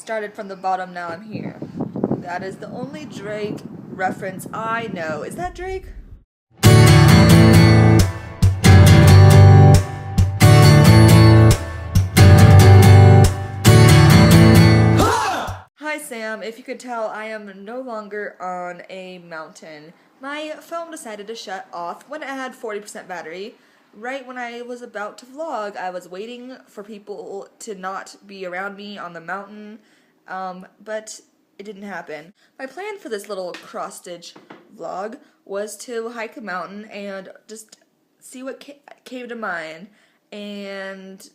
started from the bottom, now I'm here. That is the only Drake reference I know. Is that Drake? Hi Sam, if you could tell, I am no longer on a mountain. My phone decided to shut off when it had 40% battery. Right when I was about to vlog, I was waiting for people to not be around me on the mountain, but it didn't happen. My plan for this little cross-stitch vlog was to hike a mountain and just see what came to mind, and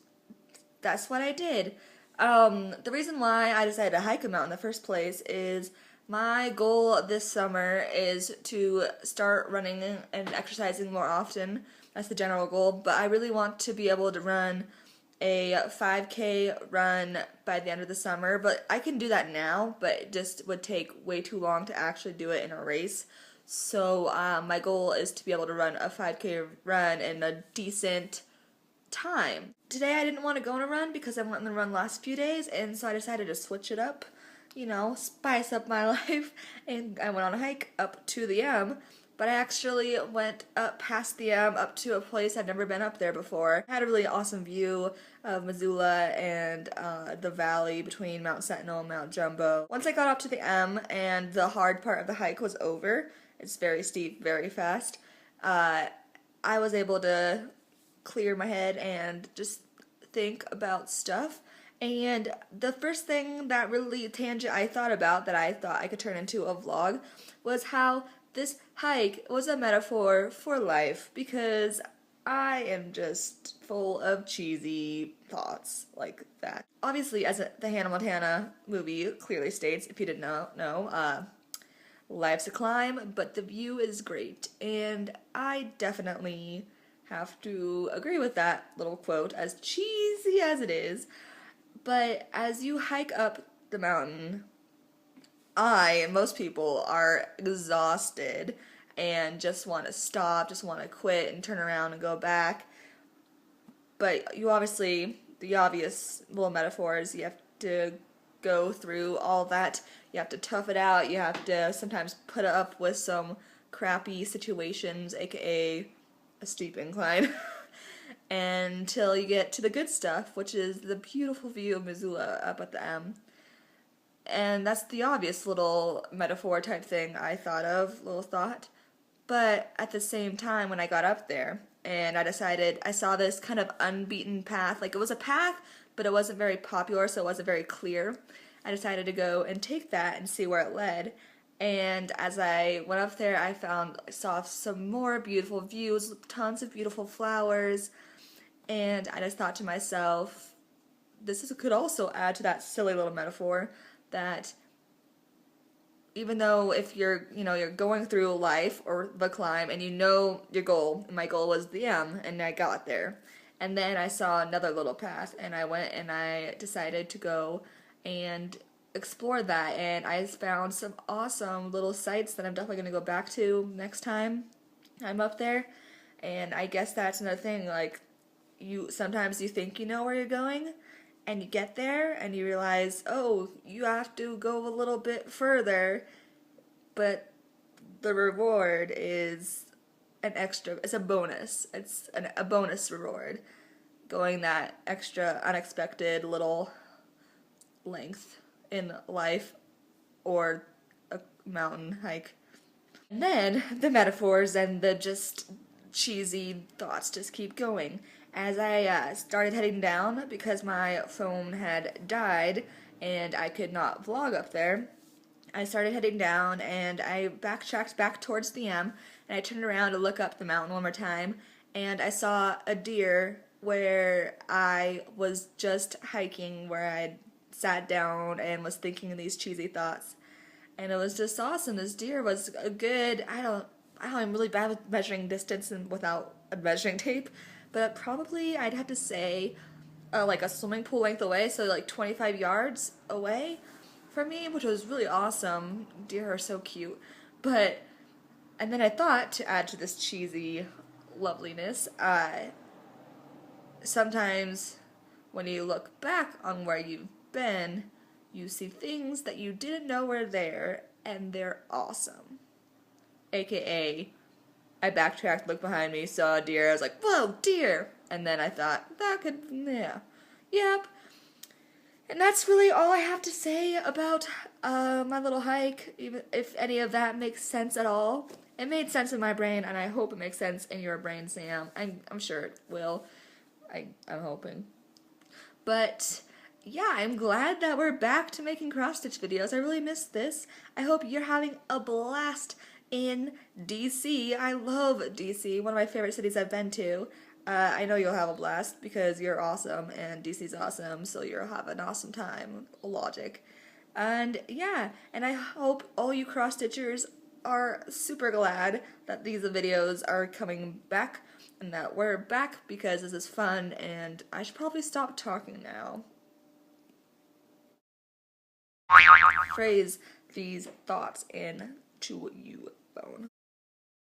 that's what I did. The reason why I decided to hike a mountain in the first place is my goal this summer is to start running and exercising more often. That's the general goal, but I really want to be able to run a 5K run by the end of the summer, but I can do that now, but it just would take way too long to actually do it in a race. So my goal is to be able to run a 5K run in a decent time. Today I didn't want to go on a run because I went on the run last few days, and so I decided to switch it up, you know, spice up my life, and I went on a hike up to the M, but I actually went up past the M up to a place I've never been up there before. I had a really awesome view of Missoula and the valley between Mount Sentinel and Mount Jumbo. Once I got up to the M and the hard part of the hike was over, it's very steep, very fast, I was able to clear my head and just think about stuff. And the first thing that really tangent I thought about that I thought I could turn into a vlog was how this hike was a metaphor for life, because I am just full of cheesy thoughts like that. Obviously, as the Hannah Montana movie clearly states, if you didn't know, life's a climb, but the view is great. And I definitely have to agree with that little quote, as cheesy as it is. But as you hike up the mountain, I and most people are exhausted and just want to stop, just want to quit and turn around and go back. But you obviously, the obvious little metaphors, you have to go through all that. You have to tough it out. You have to sometimes put up with some crappy situations, aka a steep incline, until you get to the good stuff, which is the beautiful view of Missoula up at the M. And that's the obvious little metaphor type thing I thought of, little thought. But at the same time, when I got up there and I decided, I saw this kind of unbeaten path, like it was a path, but it wasn't very popular, so it wasn't very clear. I decided to go and take that and see where it led. And as I went up there, I saw some more beautiful views, tons of beautiful flowers, and I just thought to myself, could also add to that silly little metaphor that even though if you're going through life or the climb and you know your goal, and my goal was the M, and I got there, and then I saw another little path, and I went and I decided to go and explore that, and I found some awesome little sites that I'm definitely going to go back to next time I'm up there. And I guess that's another thing, like, sometimes you think you know where you're going, and you get there and you realize, oh, you have to go a little bit further, but the reward is it's a bonus. It's a bonus reward, going that extra unexpected little length in life or a mountain hike. And then the metaphors and the just cheesy thoughts just keep going. As I started heading down, because my phone had died and I could not vlog up there, I started heading down and I backtracked back towards the M, and I turned around to look up the mountain one more time, and I saw a deer where I was just hiking, where I sat down and was thinking these cheesy thoughts. And it was just awesome. This deer was a good, I'm really bad with measuring distance and without a measuring tape, but probably I'd have to say like a swimming pool length away, so like 25 yards away from me, which was really awesome. Deer are so cute. And then I thought, to add to this cheesy loveliness, sometimes when you look back on where you've been, you see things that you didn't know were there, and they're awesome. AKA, I backtracked, looked behind me, saw a deer, I was like, whoa, deer! And then I thought, that could, yeah. Yep. And that's really all I have to say about my little hike, even if any of that makes sense at all. It made sense in my brain, and I hope it makes sense in your brain, Sam. I'm sure it will. I'm hoping. But yeah, I'm glad that we're back to making cross-stitch videos. I really missed this. I hope you're having a blast in DC. I love DC, one of my favorite cities I've been to. I know you'll have a blast because you're awesome and DC's awesome, so you'll have an awesome time. Logic. And yeah, and I hope all you cross-stitchers are super glad that these videos are coming back and that we're back because this is fun, and I should probably stop talking now. Phrase these thoughts into you, phone.